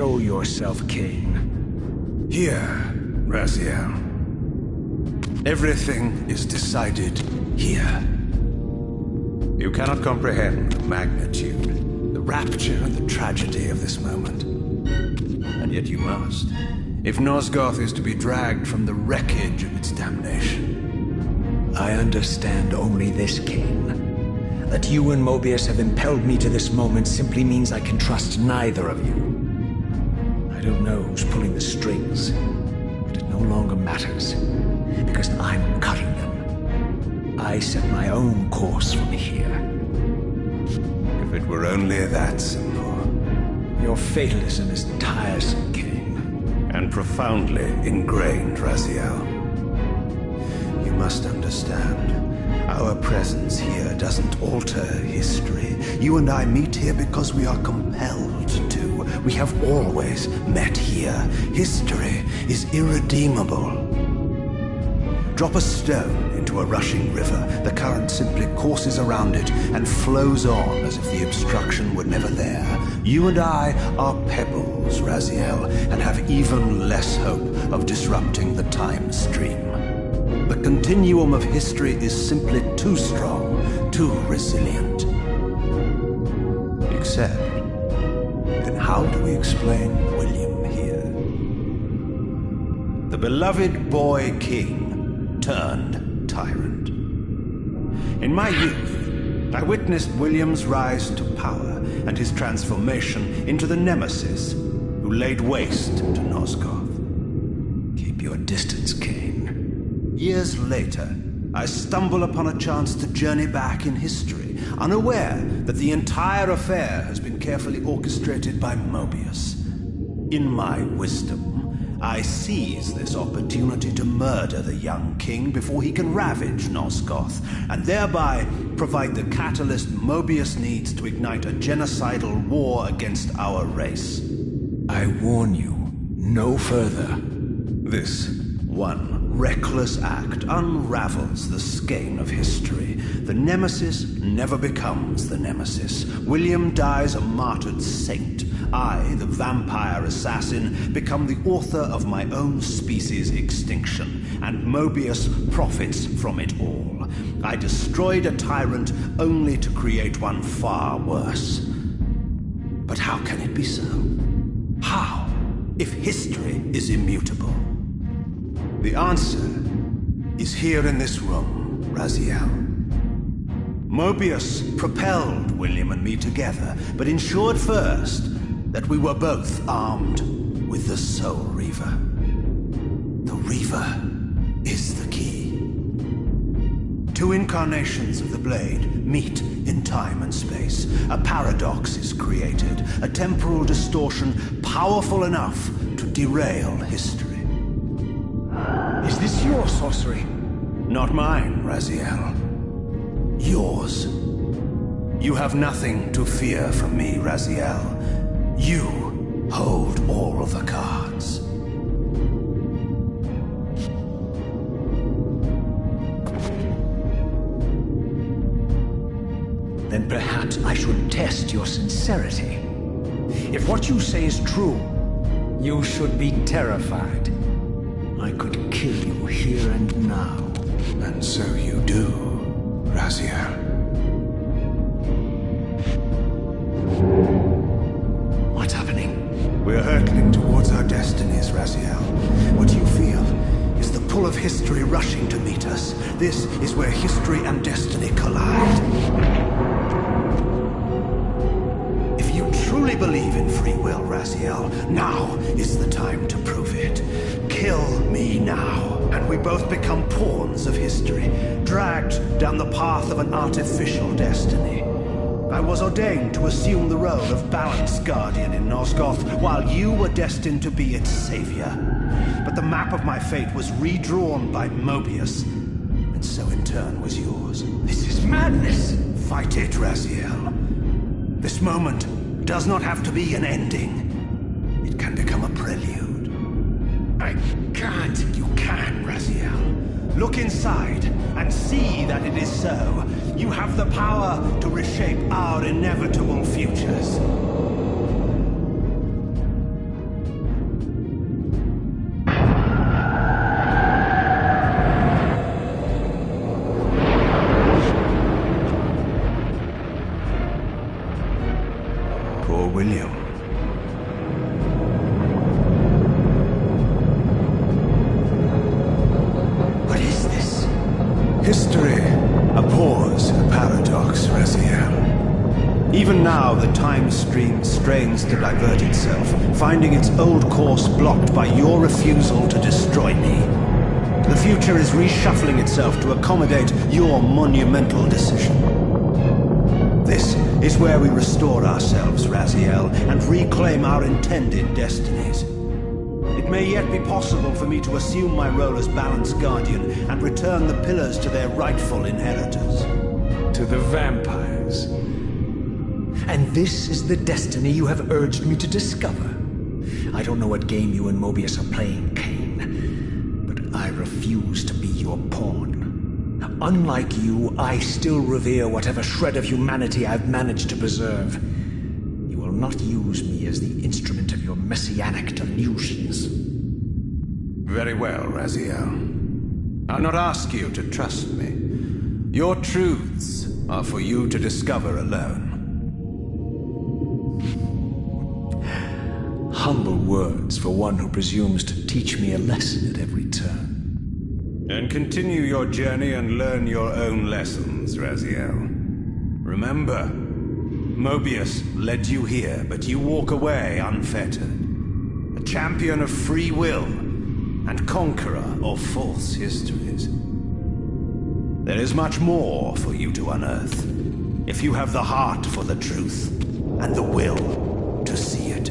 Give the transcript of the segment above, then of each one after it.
show yourself, Kain? Here, Raziel. Everything is decided here. You cannot comprehend the magnitude, the rapture and the tragedy of this moment. And yet you must, if Nosgoth is to be dragged from the wreckage of its damnation. I understand only this, Kain. That you and Mobius have impelled me to this moment simply means I can trust neither of you. I don't know who's pulling the strings, but it no longer matters, because I'm cutting them. I set my own course from here. If it were only that simple. Your fatalism is tiresome, Kain. And profoundly ingrained, Raziel. You must understand. Our presence here doesn't alter history. You and I meet here because we are compelled to. We have always met here. History is irredeemable. Drop a stone into a rushing river. The current simply courses around it and flows on as if the obstruction were never there. You and I are pebbles, Raziel, and have even less hope of disrupting the time stream. The continuum of history is simply too strong, too resilient. Except, then how do we explain William here? The beloved boy king turned tyrant. In my youth, I witnessed William's rise to power and his transformation into the nemesis who laid waste to Nosgoth. Keep your distance, Kain. Years later, I stumble upon a chance to journey back in history, unaware that the entire affair has been carefully orchestrated by Mobius. In my wisdom, I seize this opportunity to murder the young king before he can ravage Nosgoth, and thereby provide the catalyst Mobius needs to ignite a genocidal war against our race. I warn you, no further. This one reckless act unravels the skein of history. The nemesis never becomes the nemesis. William dies a martyred saint. I, the vampire assassin, become the author of my own species' extinction, and Mobius profits from it all. I destroyed a tyrant only to create one far worse. But how can it be so? How, if history is immutable? The answer is here in this room, Raziel. Mobius propelled William and me together, but ensured first that we were both armed with the Soul Reaver. The Reaver is the key. Two incarnations of the blade meet in time and space. A paradox is created, a temporal distortion powerful enough to derail history. Is this your sorcery? Not mine, Raziel. Yours. You have nothing to fear from me, Raziel. You hold all of the cards. Then perhaps I should test your sincerity. If what you say is true, you should be terrified. I could kill you here and now. And so you do, Raziel. What's happening? We're hurtling towards our destinies, Raziel. What you feel is the pull of history rushing to meet us. This is where history and destiny collide. If you truly believe in free will, Raziel, now is the time to prove it. Kill me now, and we both become pawns of history, dragged down the path of an artificial destiny. I was ordained to assume the role of balance guardian in Nosgoth, while you were destined to be its savior. But the map of my fate was redrawn by Mobius, and so in turn was yours. This is madness! Fight it, Raziel. This moment does not have to be an ending. It can become a prelude. I can't. You can, Raziel. Look inside and see that it is so. You have the power to reshape our inevitable futures. History abhors a paradox, Raziel. Even now, the time stream strains to divert itself, finding its old course blocked by your refusal to destroy me. The future is reshuffling itself to accommodate your monumental decision. This is where we restore ourselves, Raziel, and reclaim our intended destinies. It may yet be possible for me to assume my role as Balance Guardian and return the pillars to their rightful inheritors. To the vampires. And this is the destiny you have urged me to discover. I don't know what game you and Mobius are playing, Kain, but I refuse to be your pawn. Unlike you, I still revere whatever shred of humanity I've managed to preserve. You will not use me as the instrument of your messianic delusions. Very well, Raziel. I'll not ask you to trust me. Your truths are for you to discover alone. Humble words for one who presumes to teach me a lesson at every turn. Then continue your journey and learn your own lessons, Raziel. Remember, Mobius led you here, but you walk away unfettered. A champion of free will and conqueror of false histories. There is much more for you to unearth, if you have the heart for the truth and the will to see it.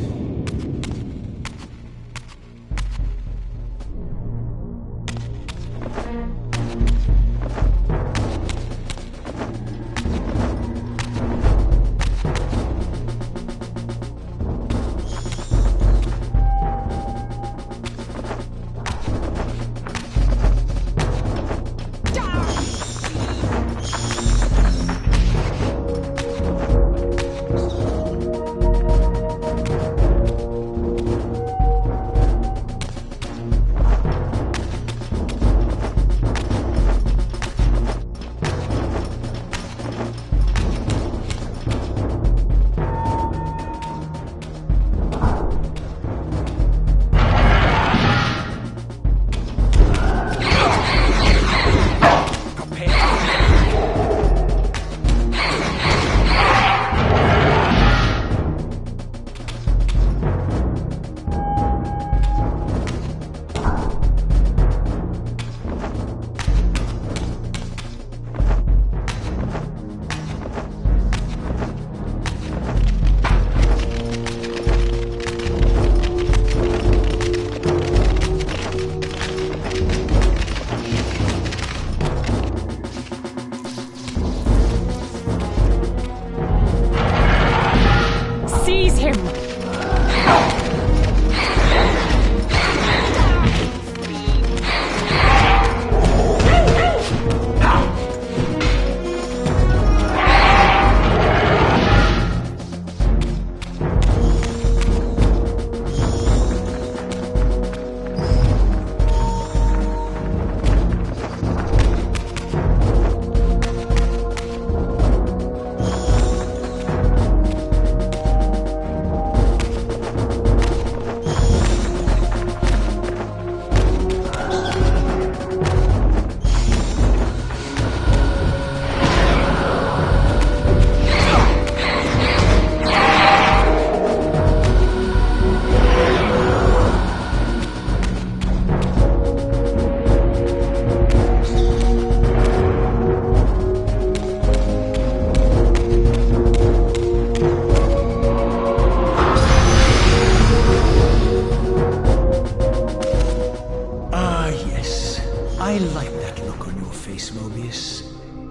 I like that look on your face, Mobius.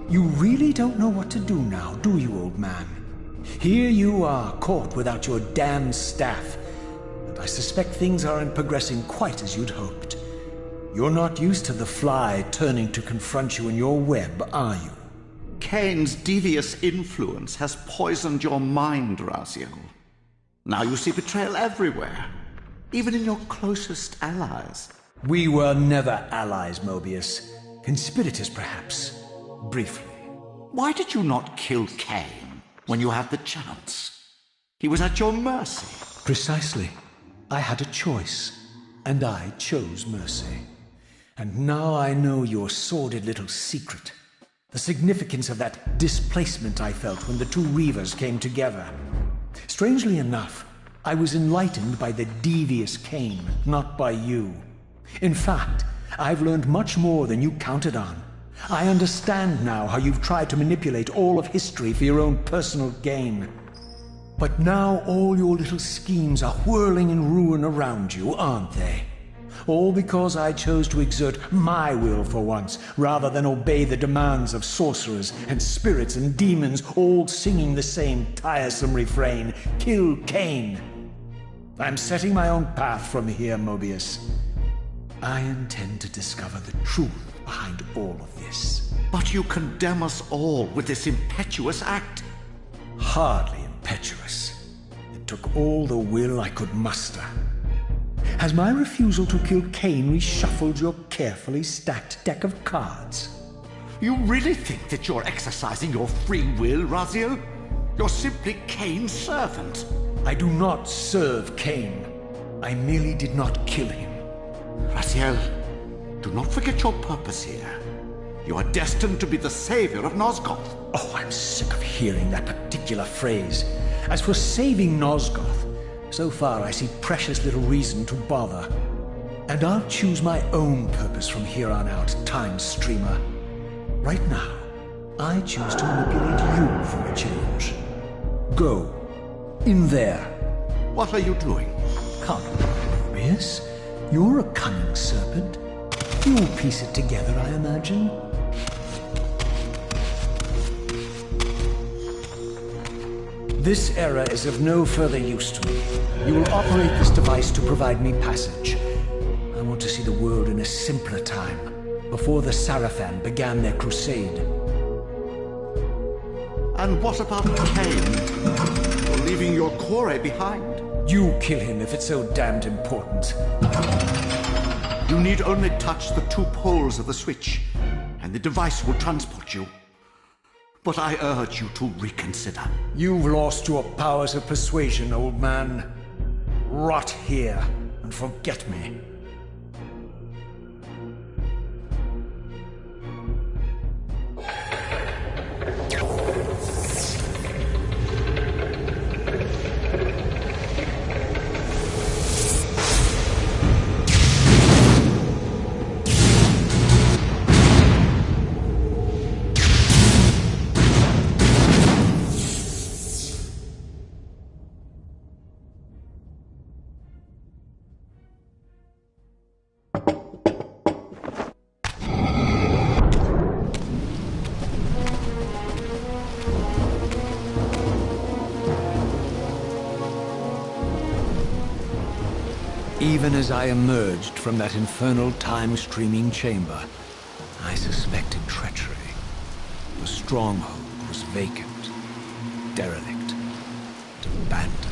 You really don't know what to do now, do you, old man? Here you are, caught without your damned staff. And I suspect things aren't progressing quite as you'd hoped. You're not used to the fly turning to confront you in your web, are you? Kain's devious influence has poisoned your mind, Raziel. Now you see betrayal everywhere, even in your closest allies. We were never allies, Mobius. Conspirators, perhaps. Briefly. Why did you not kill Kain when you had the chance? He was at your mercy. Precisely. I had a choice, and I chose mercy. And now I know your sordid little secret. The significance of that displacement I felt when the two Reavers came together. Strangely enough, I was enlightened by the devious Kain, not by you. In fact, I've learned much more than you counted on. I understand now how you've tried to manipulate all of history for your own personal gain. But now all your little schemes are whirling in ruin around you, aren't they? All because I chose to exert my will for once, rather than obey the demands of sorcerers and spirits and demons, all singing the same tiresome refrain, "Kill Kain." I'm setting my own path from here, Mobius. I intend to discover the truth behind all of this. But you condemn us all with this impetuous act. Hardly impetuous. It took all the will I could muster. Has my refusal to kill Kain reshuffled your carefully stacked deck of cards? You really think that you're exercising your free will, Raziel? You're simply Kain's servant. I do not serve Kain. I merely did not kill him. Raziel, do not forget your purpose here. You are destined to be the savior of Nosgoth. Oh, I'm sick of hearing that particular phrase. As for saving Nosgoth, so far I see precious little reason to bother. And I'll choose my own purpose from here on out, Time Streamer. Right now, I choose to manipulate you for a change. Go. In there. What are you doing? Come, Mobius. You're a cunning serpent. You'll piece it together, I imagine. This era is of no further use to me. You will operate this device to provide me passage. I want to see the world in a simpler time, before the Sarafan began their crusade. And what about Kain? You're leaving your core behind. You kill him if it's so damned important. You need only touch the two poles of the switch, and the device will transport you. But I urge you to reconsider. You've lost your powers of persuasion, old man. Rot here and forget me. Even as I emerged from that infernal time-streaming chamber, I suspected treachery. The stronghold was vacant, derelict, and abandoned.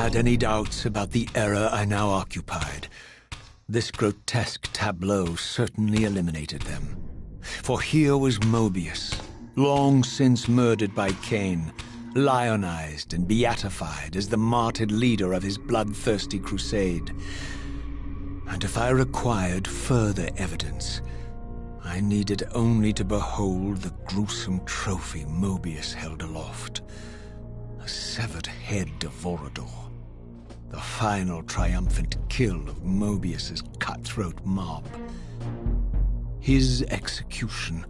had any doubts about the era I now occupied, this grotesque tableau certainly eliminated them. For here was Mobius, long since murdered by Kain, lionized and beatified as the martyred leader of his bloodthirsty crusade. And if I required further evidence, I needed only to behold the gruesome trophy Mobius held aloft. A severed head of Vorador. The final triumphant kill of Mobius's cutthroat mob. His execution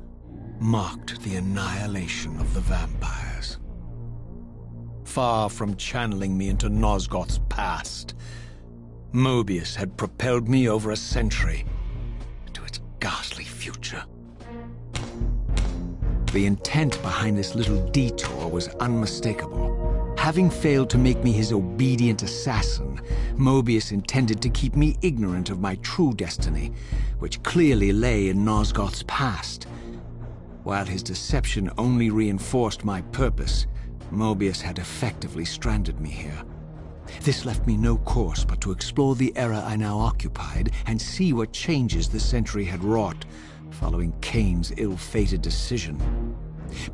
marked the annihilation of the vampires. Far from channeling me into Nosgoth's past, Mobius had propelled me over a century to its ghastly future. The intent behind this little detour was unmistakable. Having failed to make me his obedient assassin, Mobius intended to keep me ignorant of my true destiny, which clearly lay in Nosgoth's past. While his deception only reinforced my purpose, Mobius had effectively stranded me here. This left me no course but to explore the era I now occupied and see what changes the century had wrought, following Kain's ill-fated decision.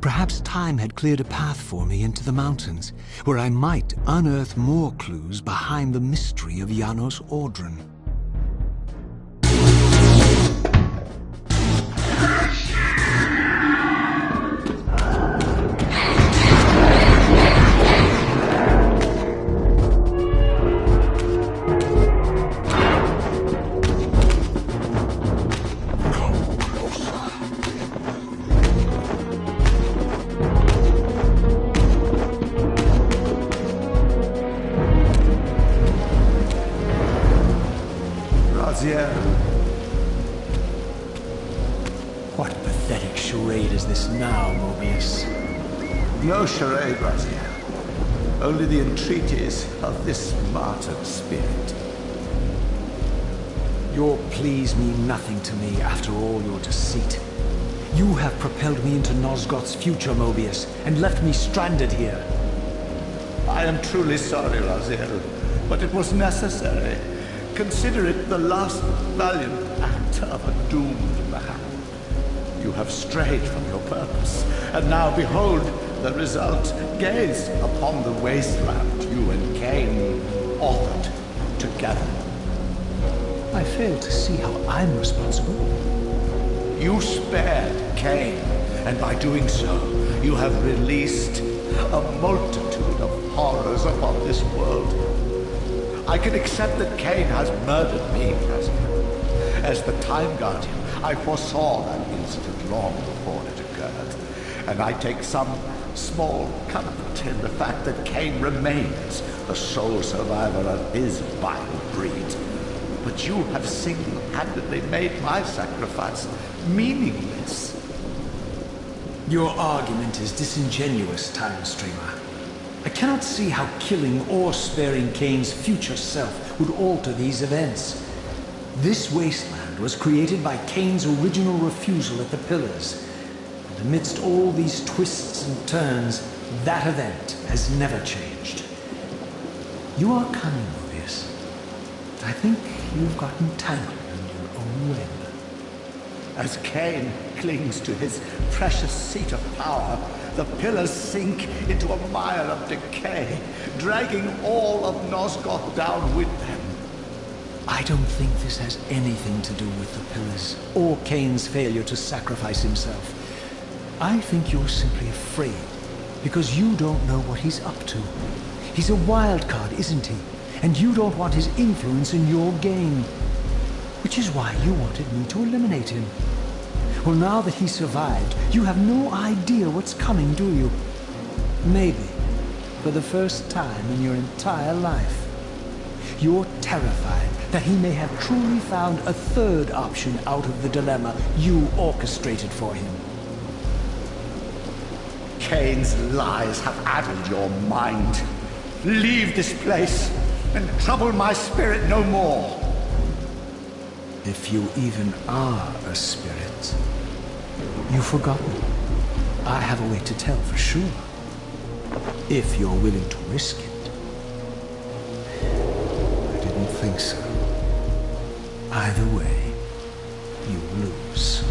Perhaps time had cleared a path for me into the mountains, where I might unearth more clues behind the mystery of Janos Audron. What pathetic charade is this now, Mobius? No charade, Raziel. Only the entreaties of this martyred spirit. Your pleas mean nothing to me after all your deceit. You have propelled me into Nosgoth's future, Mobius, and left me stranded here. I am truly sorry, Raziel, but it was necessary. Consider it the last valiant act of a doomed man. You have strayed from your purpose, and now behold the result. Gaze upon the wasteland you and Kain authored together. I fail to see how I'm responsible. You spared Kain, and by doing so, you have released a multitude of horrors upon this world. I can accept that Kain has murdered me, President. As the Time Guardian, I foresaw that incident long before it occurred, and I take some small comfort in the fact that Kain remains the sole survivor of his vile breed. But you have single-handedly made my sacrifice meaningless. Your argument is disingenuous, Time Streamer. I cannot see how killing or sparing Kain's future self would alter these events. This wasteland was created by Kain's original refusal at the Pillars. And amidst all these twists and turns, that event has never changed. You are cunning, Mobius. But I think you've gotten tangled in your own web. As Kain clings to his precious seat of power, the pillars sink into a mire of decay, dragging all of Nosgoth down with them. I don't think this has anything to do with the Pillars, or Kain's failure to sacrifice himself. I think you're simply afraid, because you don't know what he's up to. He's a wild card, isn't he? And you don't want his influence in your game. Which is why you wanted me to eliminate him. Well, now that he survived, you have no idea what's coming, do you? Maybe, for the first time in your entire life, you're terrified that he may have truly found a third option out of the dilemma you orchestrated for him. Kain's lies have addled your mind. Leave this place and trouble my spirit no more. If you even are a spirit, you've forgotten. I have a way to tell for sure. If you're willing to risk it. so. Either way, you lose.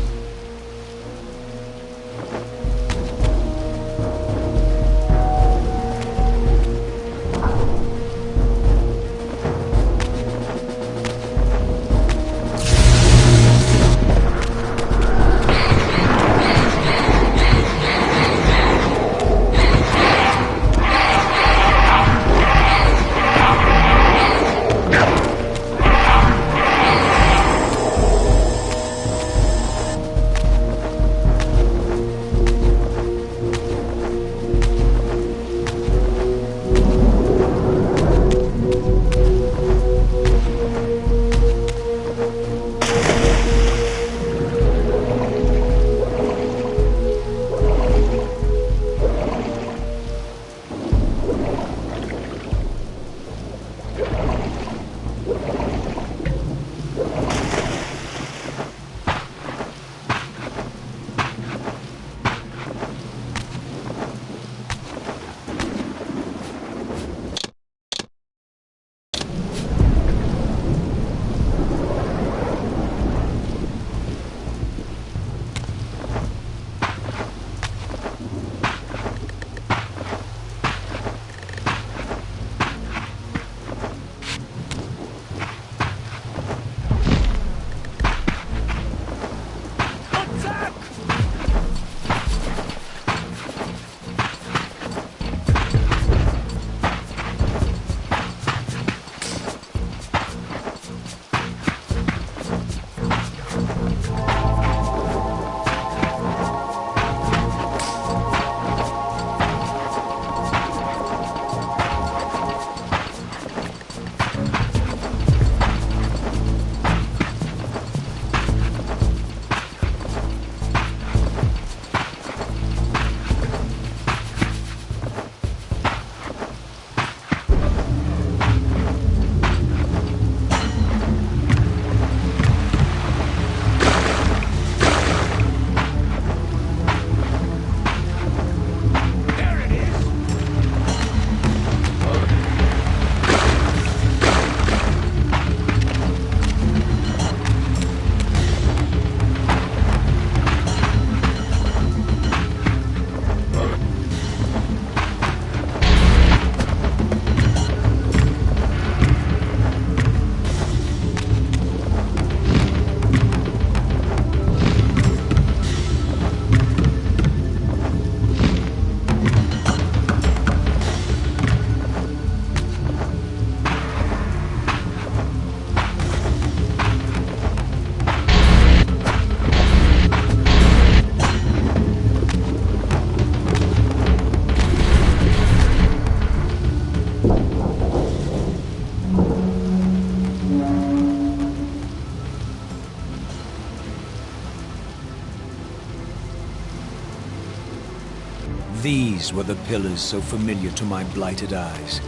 These were the pillars so familiar to my blighted eyes.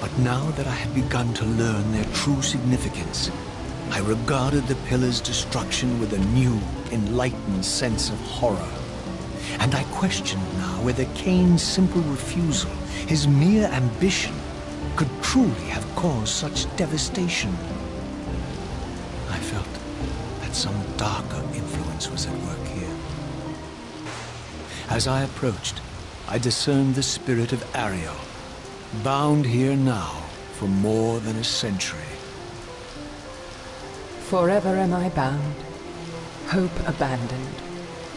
But now that I had begun to learn their true significance, I regarded the pillars' destruction with a new, enlightened sense of horror. And I questioned now whether Kain's simple refusal, his mere ambition, could truly have caused such devastation. I felt that some darker influence was at work here. As I approached, I discerned the spirit of Ariel, bound here now for more than a century. Forever am I bound, hope abandoned,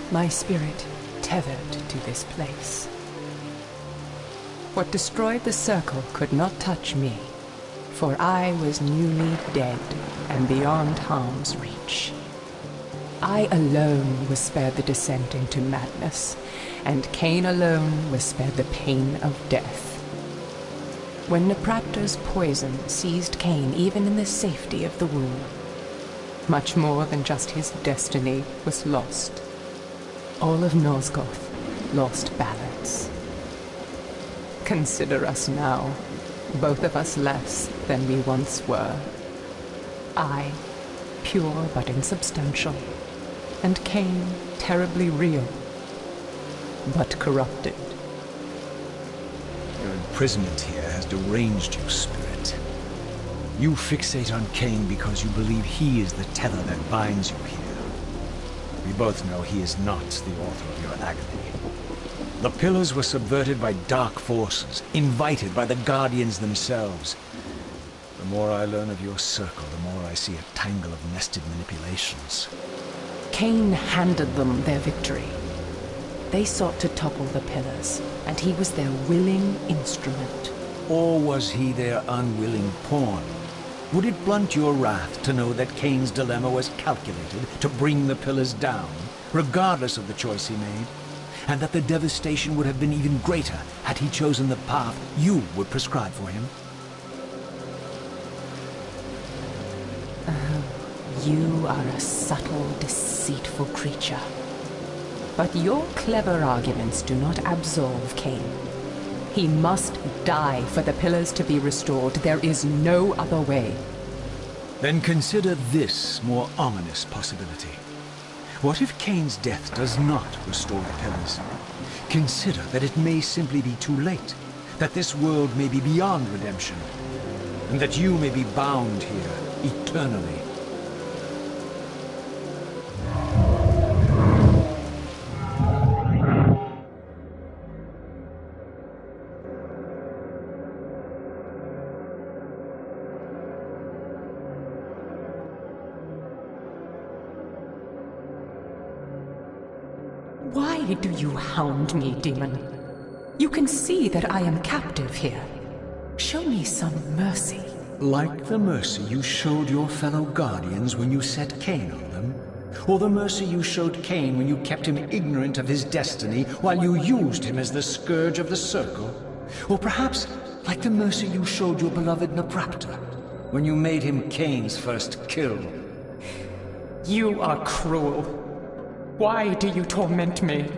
my spirit tethered to this place. What destroyed the circle could not touch me, for I was newly dead and beyond harm's reach. I alone was spared the descent into madness, and Kain alone was spared the pain of death. When Nepraptor's poison seized Kain even in the safety of the womb, much more than just his destiny was lost. All of Nosgoth lost balance. Consider us now, both of us less than we once were. I, pure but insubstantial, and Kain, terribly real, but corrupted. Your imprisonment here has deranged you, Spirit. You fixate on Kain because you believe he is the tether that binds you here. We both know he is not the author of your agony. The pillars were subverted by dark forces, invited by the Guardians themselves. The more I learn of your circle, the more I see a tangle of nested manipulations. Kain handed them their victory. They sought to topple the pillars, and he was their willing instrument. Or was he their unwilling pawn? Would it blunt your wrath to know that Kain's dilemma was calculated to bring the pillars down, regardless of the choice he made? And that the devastation would have been even greater had he chosen the path you would prescribe for him? You are a subtle, deceitful creature. But your clever arguments do not absolve Kain. He must die for the pillars to be restored. There is no other way. Then consider this more ominous possibility. What if Kain's death does not restore the pillars? Consider that it may simply be too late, that this world may be beyond redemption, and that you may be bound here eternally. Why do you hound me, demon? You can see that I am captive here. Show me some mercy. Like the mercy you showed your fellow Guardians when you set Kain on them? Or the mercy you showed Kain when you kept him ignorant of his destiny while you used him as the scourge of the Circle? Or perhaps like the mercy you showed your beloved Naprapta when you made him Kain's first kill? You are cruel. Why do you torment me?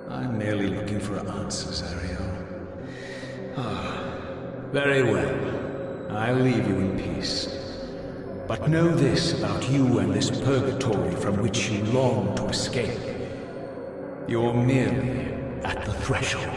I'm merely looking for answers, Ariel. Very well. I'll leave you in peace. But know this about you and this purgatory from which you long to escape. You're merely at the threshold.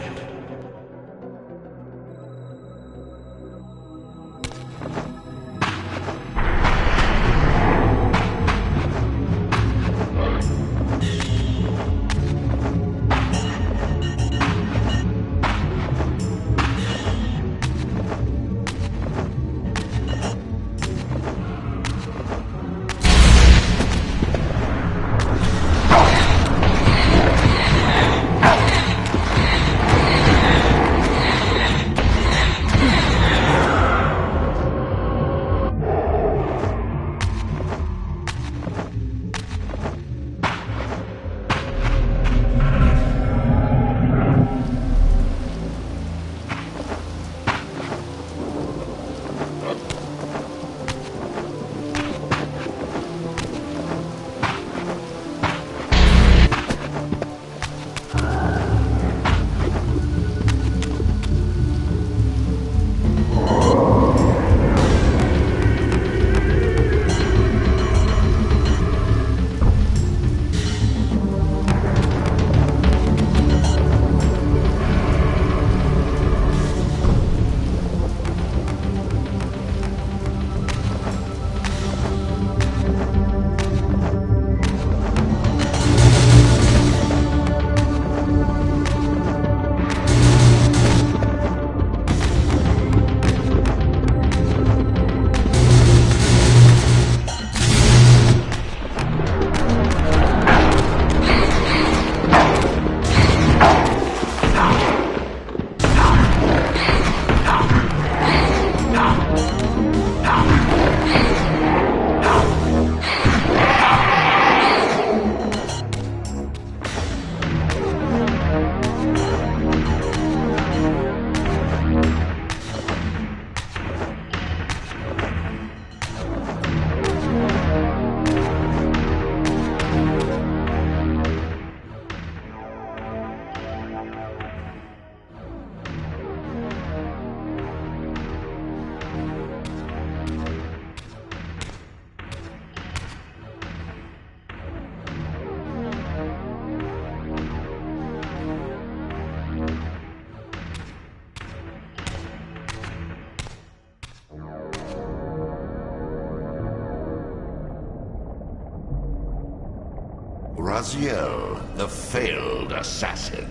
Raziel, the failed assassin.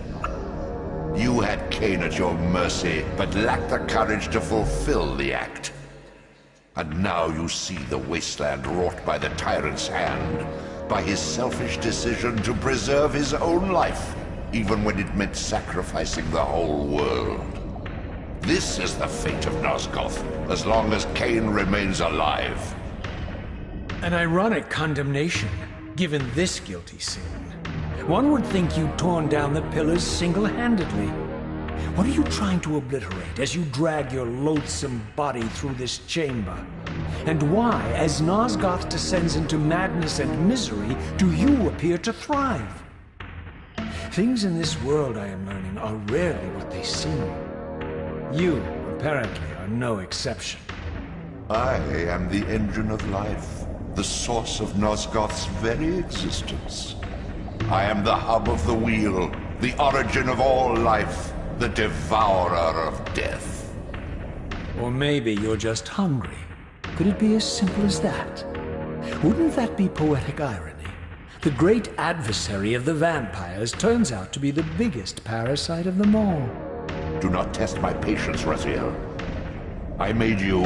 You had Kain at your mercy, but lacked the courage to fulfill the act. And now you see the wasteland wrought by the tyrant's hand, by his selfish decision to preserve his own life, even when it meant sacrificing the whole world. This is the fate of Nosgoth, as long as Kain remains alive. An ironic condemnation, given this guilty sin. One would think you'd torn down the pillars single-handedly. What are you trying to obliterate as you drag your loathsome body through this chamber? And why, as Nosgoth descends into madness and misery, do you appear to thrive? Things in this world, I am learning, are rarely what they seem. You, apparently, are no exception. I am the engine of life, the source of Nosgoth's very existence. I am the hub of the wheel, the origin of all life, the devourer of death. Or maybe you're just hungry. Could it be as simple as that? Wouldn't that be poetic irony? The great adversary of the vampires turns out to be the biggest parasite of them all. Do not test my patience, Raziel. I made you,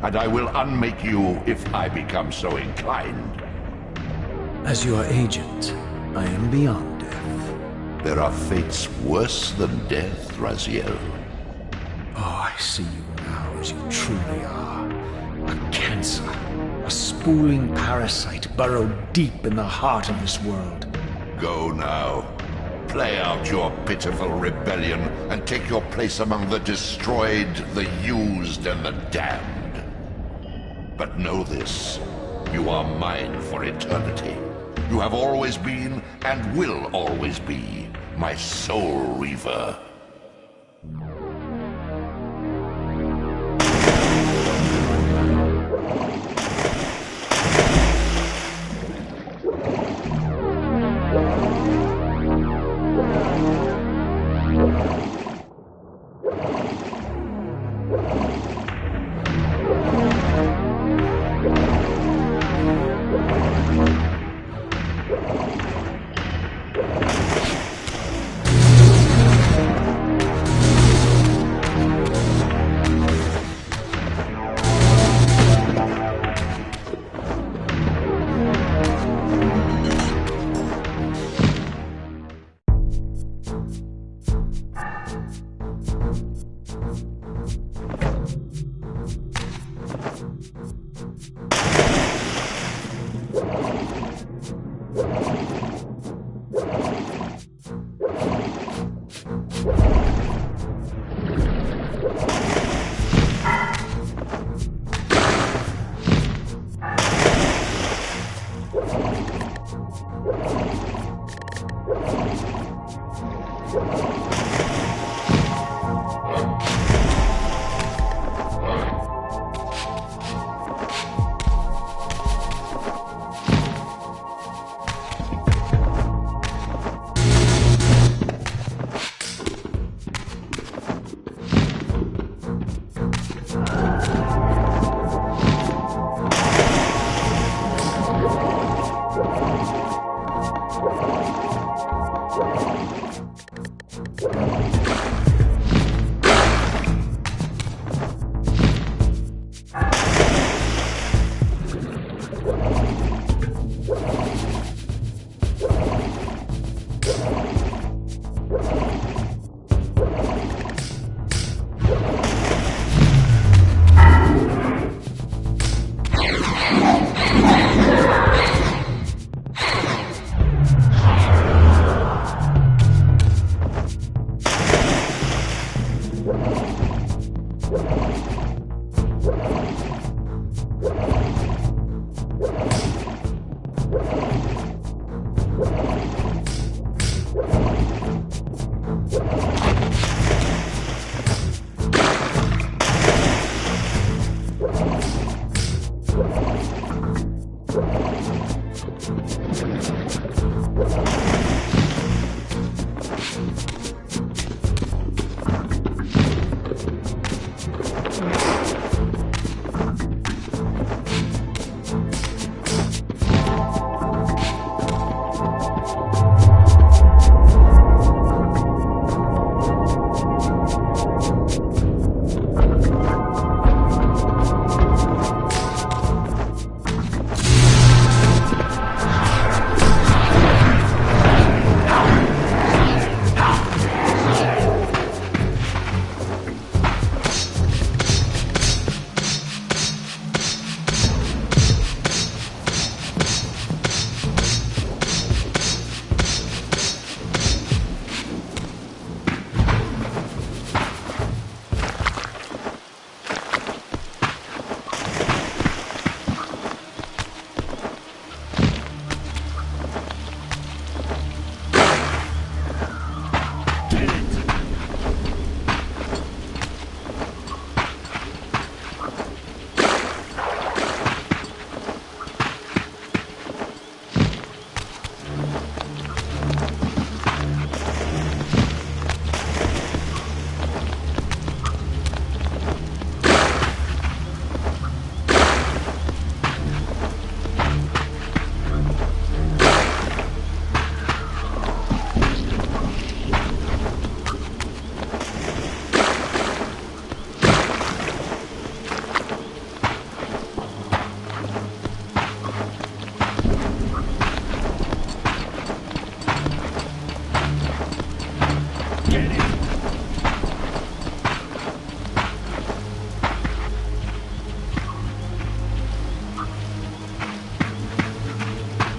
and I will unmake you if I become so inclined. As your agent, I am beyond death. There are fates worse than death, Raziel. Oh, I see you now as you truly are. A cancer. A spooling parasite burrowed deep in the heart of this world. Go now. Play out your pitiful rebellion and take your place among the destroyed, the used, and the damned. But know this. You are mine for eternity. You have always been, and will always be, my soul Reaver.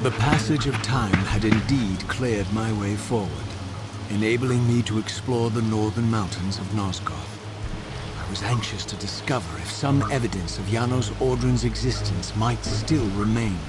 The passage of time had indeed cleared my way forward, enabling me to explore the northern mountains of Nosgoth. I was anxious to discover if some evidence of Janos Audron's existence might still remain.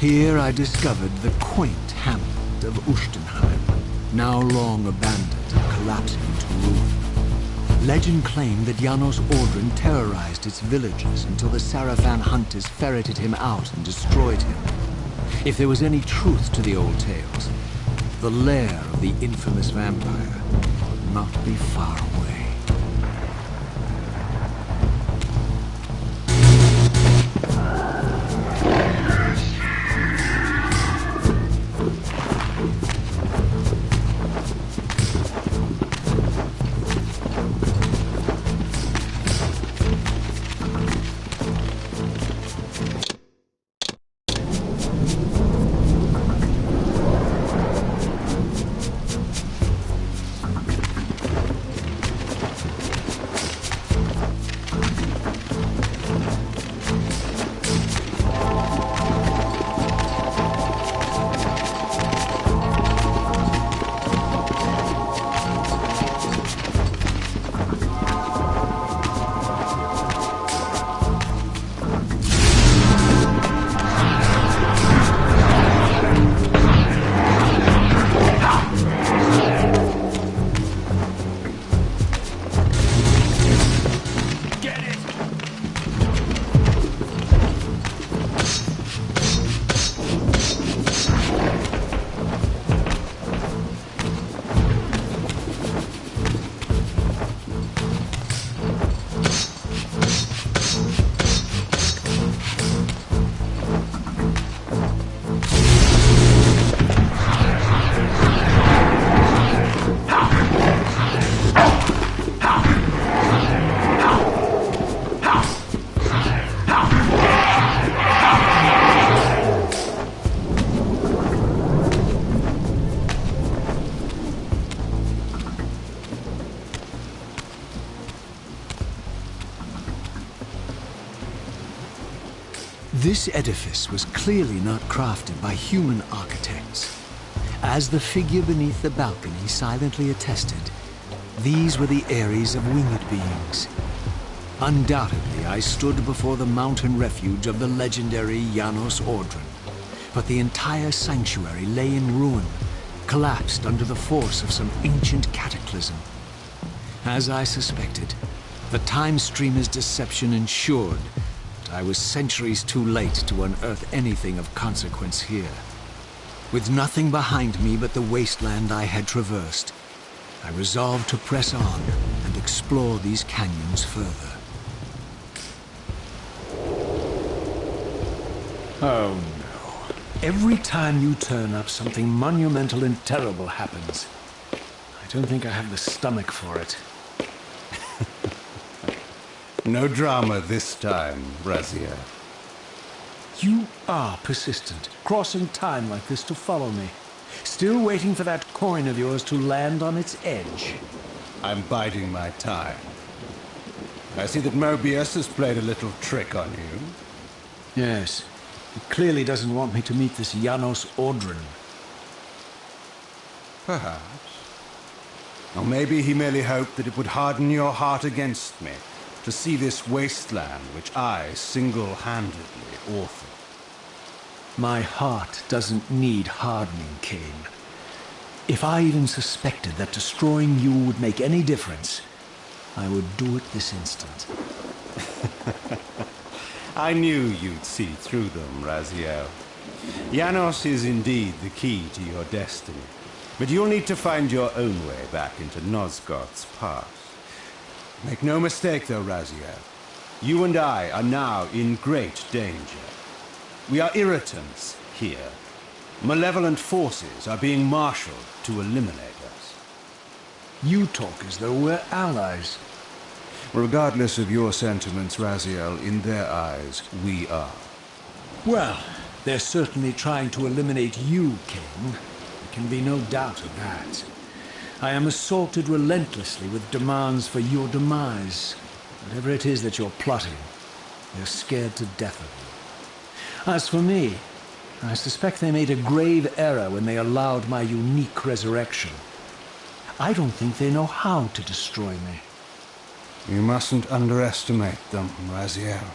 Here I discovered the quaint hamlet of Ustenheim, now long abandoned and collapsing into ruin. Legend claimed that Janos Audron terrorized its villagers until the Sarafan hunters ferreted him out and destroyed him. If there was any truth to the old tales, the lair of the infamous vampire would not be far away. This edifice was clearly not crafted by human architects. As the figure beneath the balcony silently attested, these were the Ares of winged beings. Undoubtedly, I stood before the mountain refuge of the legendary Janos Ordren, but the entire sanctuary lay in ruin, collapsed under the force of some ancient cataclysm. As I suspected, the Time Streamer's deception ensured that I was centuries too late to unearth anything of consequence here. With nothing behind me but the wasteland I had traversed, I resolved to press on and explore these canyons further. Oh no. Every time you turn up, something monumental and terrible happens. I don't think I have the stomach for it. No drama this time, Raziel. You are persistent, crossing time like this to follow me. Still waiting for that coin of yours to land on its edge. I'm biding my time. I see that Mobius has played a little trick on you. Yes. He clearly doesn't want me to meet this Janos Ordren. Perhaps. Or maybe he merely hoped that it would harden your heart against me, to see this wasteland which I single-handedly authored. My heart doesn't need hardening, Kain. If I even suspected that destroying you would make any difference, I would do it this instant. I knew you'd see through them, Raziel. Janos is indeed the key to your destiny, but you'll need to find your own way back into Nosgoth's past. Make no mistake, though, Raziel. You and I are now in great danger. We are irritants here. Malevolent forces are being marshaled to eliminate us. You talk as though we're allies. Regardless of your sentiments, Raziel, in their eyes, we are. Well, they're certainly trying to eliminate you, Kain. There can be no doubt of that. I am assaulted relentlessly with demands for your demise. Whatever it is that you're plotting, they're scared to death of you. As for me, I suspect they made a grave error when they allowed my unique resurrection. I don't think they know how to destroy me. You mustn't underestimate them, Raziel.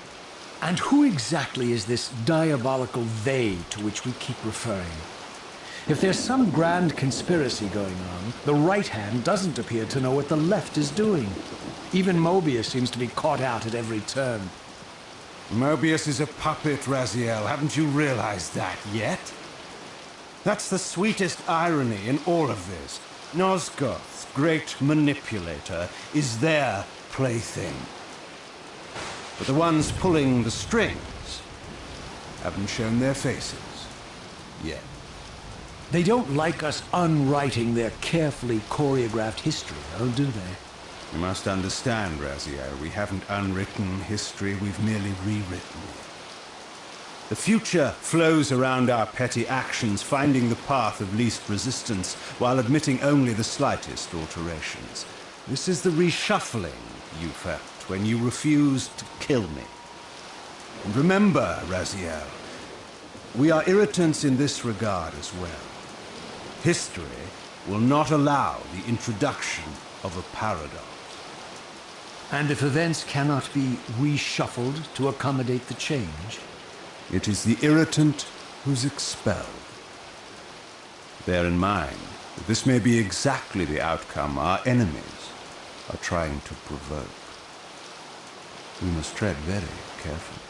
And who exactly is this diabolical they to which we keep referring? If there's some grand conspiracy going on, the right hand doesn't appear to know what the left is doing. Even Mobius seems to be caught out at every turn. Mobius is a puppet, Raziel. Haven't you realized that yet? That's the sweetest irony in all of this. Nosgoth's great manipulator is their plaything. But the ones pulling the strings haven't shown their faces yet. They don't like us unwriting their carefully choreographed history, though, do they? You must understand, Raziel, we haven't unwritten history, we've merely rewritten it. The future flows around our petty actions, finding the path of least resistance, while admitting only the slightest alterations. This is the reshuffling you felt when you refused to kill me. And remember, Raziel, we are irritants in this regard as well. History will not allow the introduction of a paradox. And if events cannot be reshuffled to accommodate the change? It is the irritant who's expelled. Bear in mind that this may be exactly the outcome our enemies are trying to provoke. We must tread very carefully.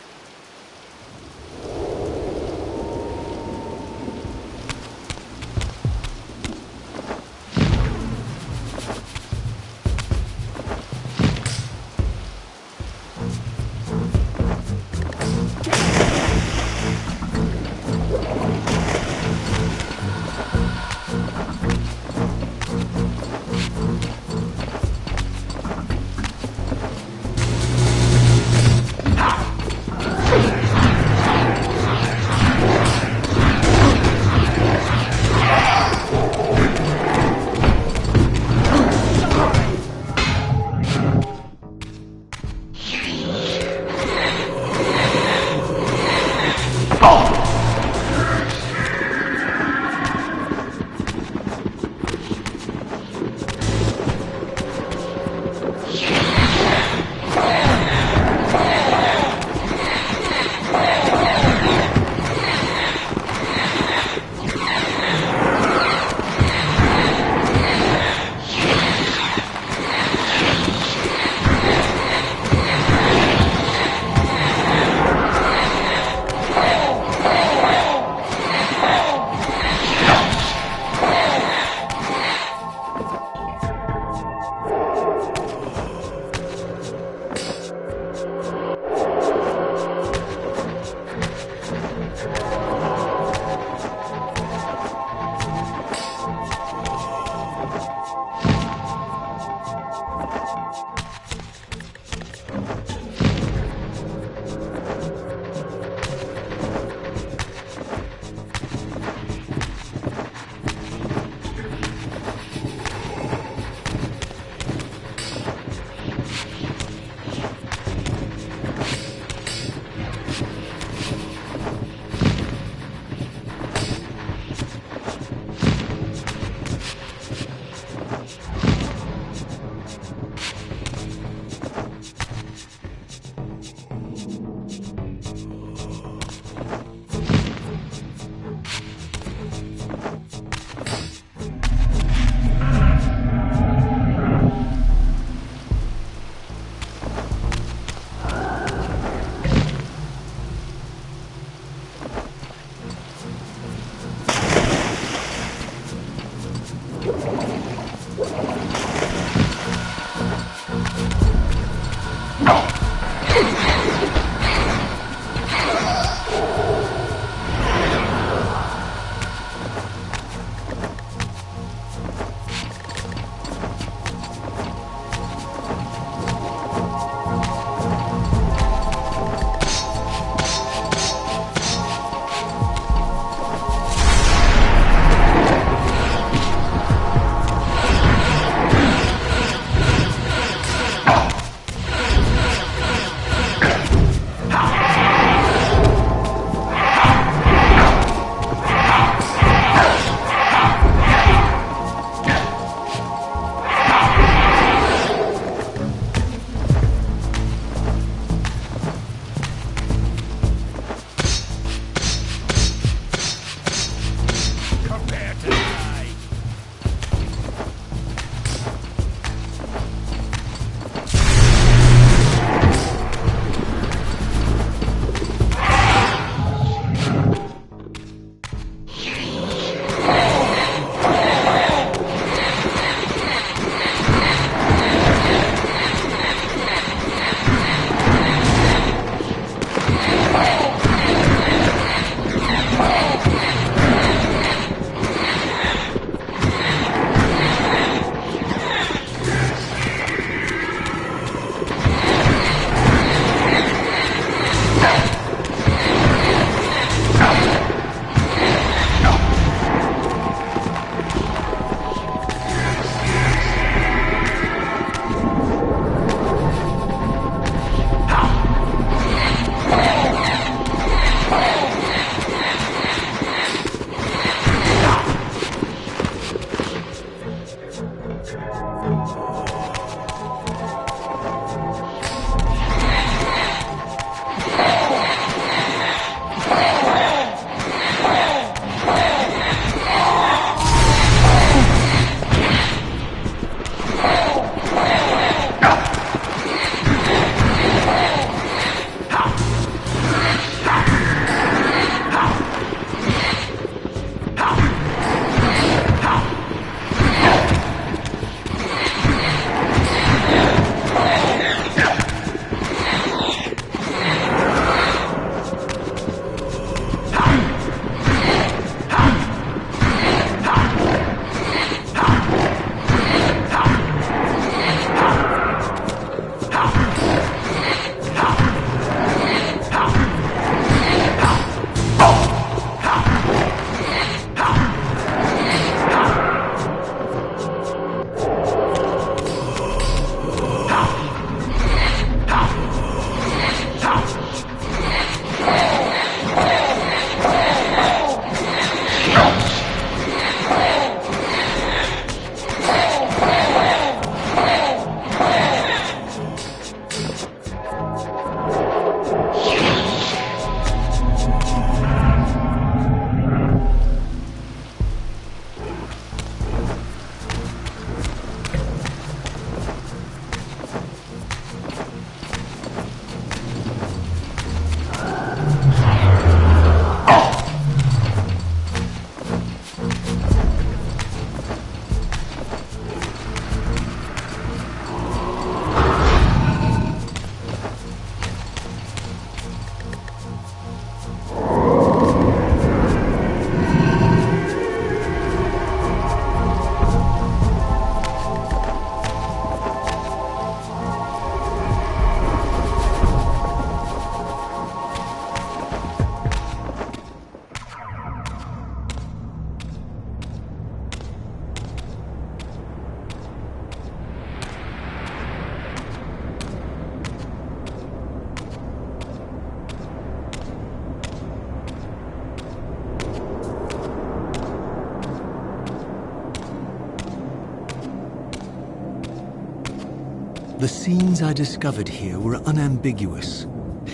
The scenes I discovered here were unambiguous.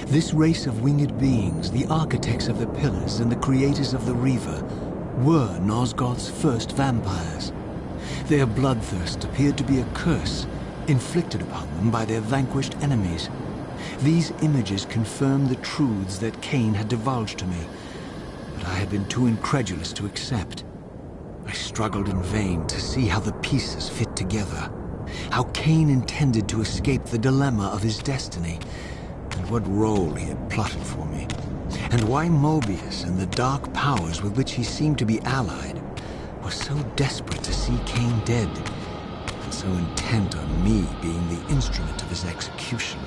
This race of winged beings, the architects of the pillars and the creators of the Reaver, were Nosgoth's first vampires. Their bloodthirst appeared to be a curse, inflicted upon them by their vanquished enemies. These images confirmed the truths that Kain had divulged to me, but I had been too incredulous to accept. I struggled in vain to see how the pieces fit together, how Kain intended to escape the dilemma of his destiny, and what role he had plotted for me, and why Mobius and the dark powers with which he seemed to be allied were so desperate to see Kain dead, and so intent on me being the instrument of his execution.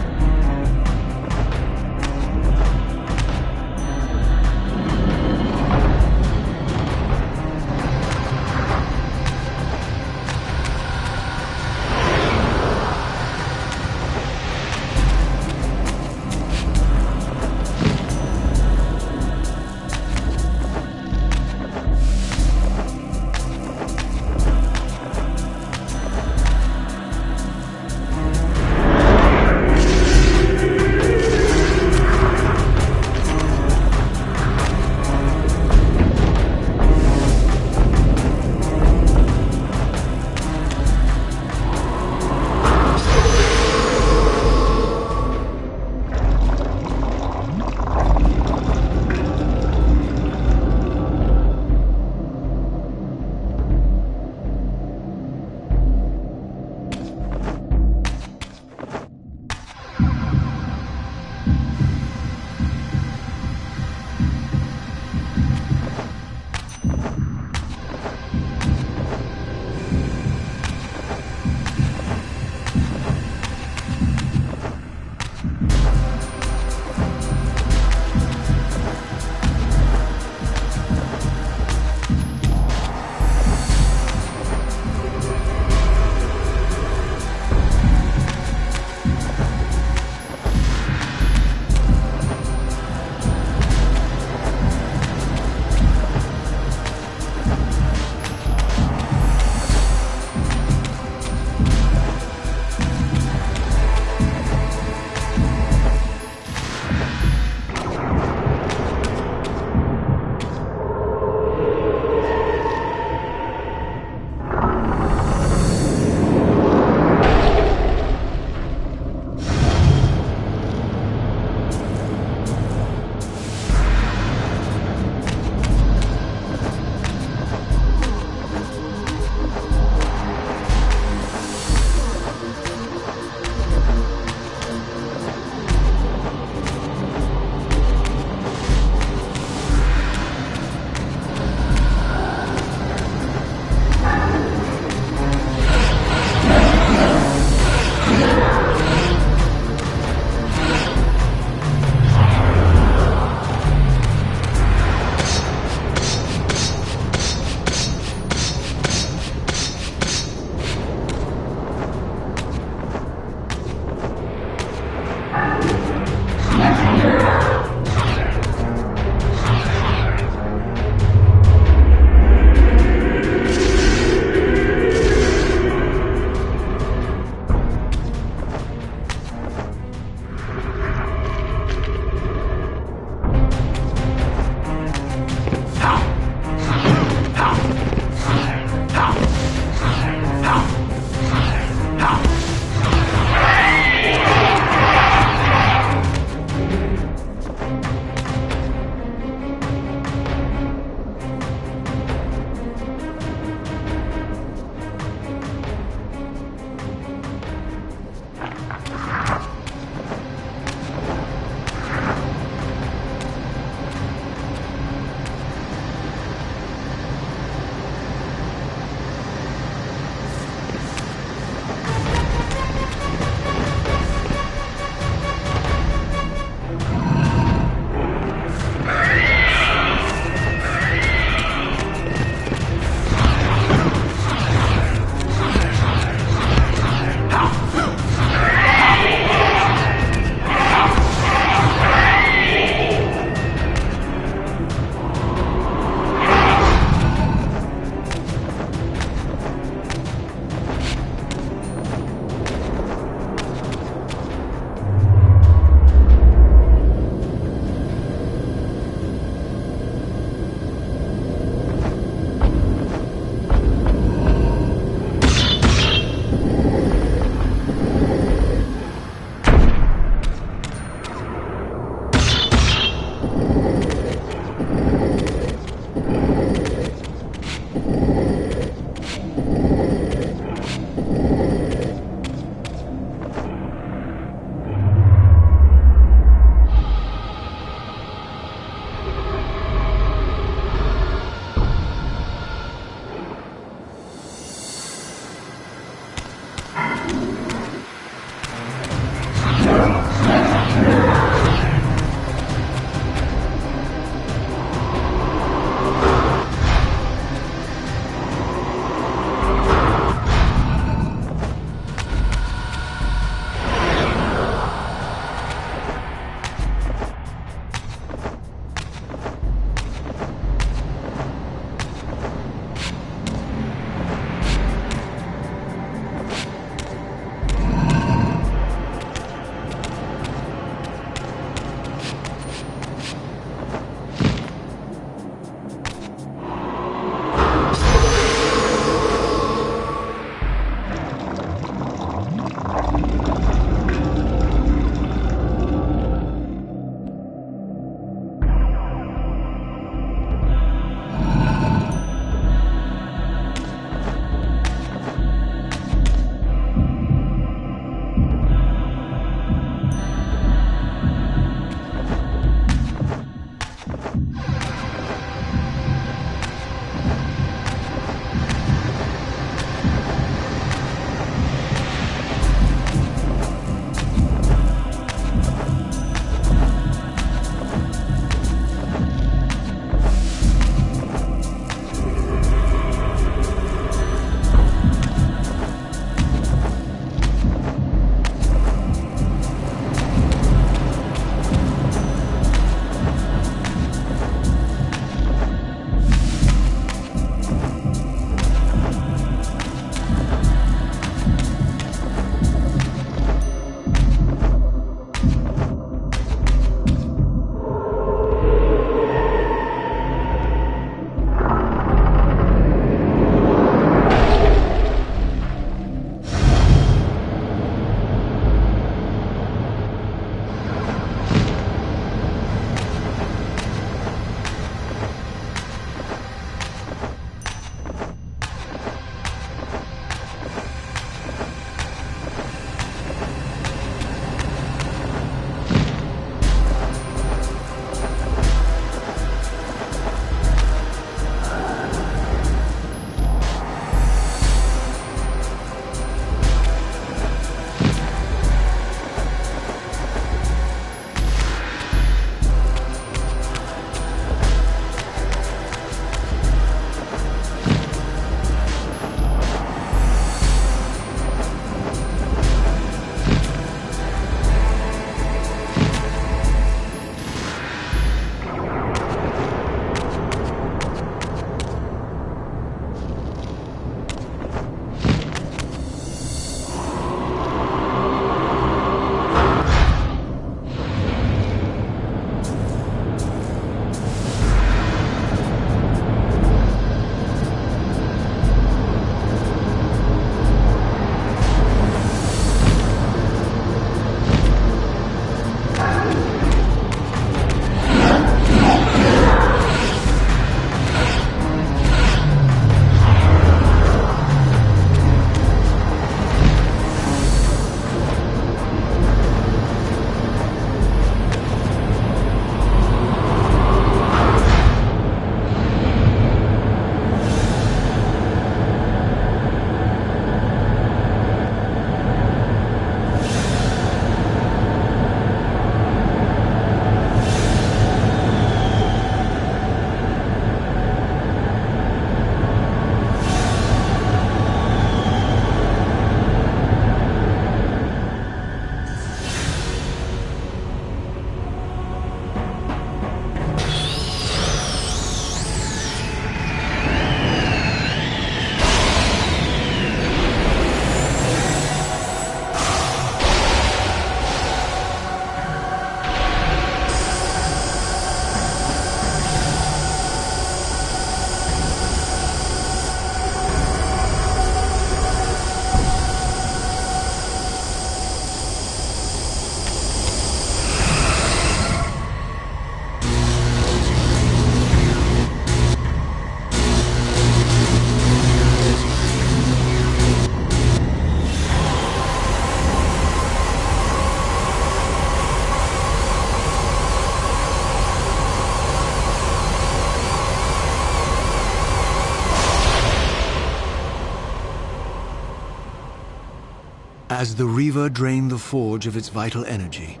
As the Reaver drained the forge of its vital energy,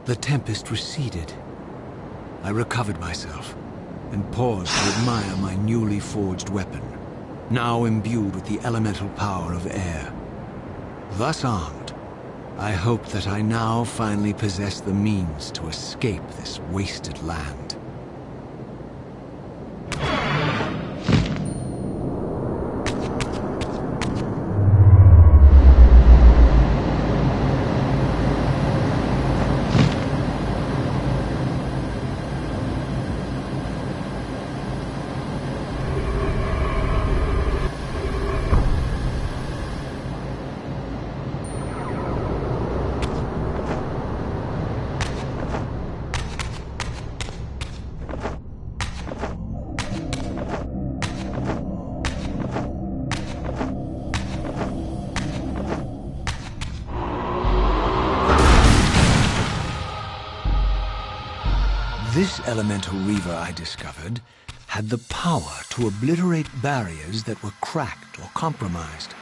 The tempest receded. I recovered myself and paused to admire my newly forged weapon, now imbued with the elemental power of air. Thus armed, I hoped that I now finally possess the means to escape this wasted land. This elemental Reaver I discovered had the power to obliterate barriers that were cracked or compromised.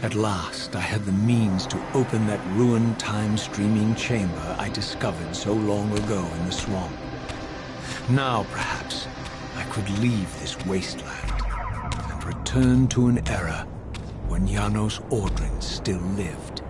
At last, I had the means to open that ruined time-streaming chamber I discovered so long ago in the swamp. Now, perhaps, I could leave this wasteland and return to an era when Janos Ordrin still lived.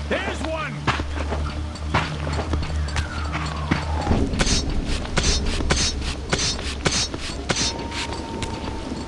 There's one!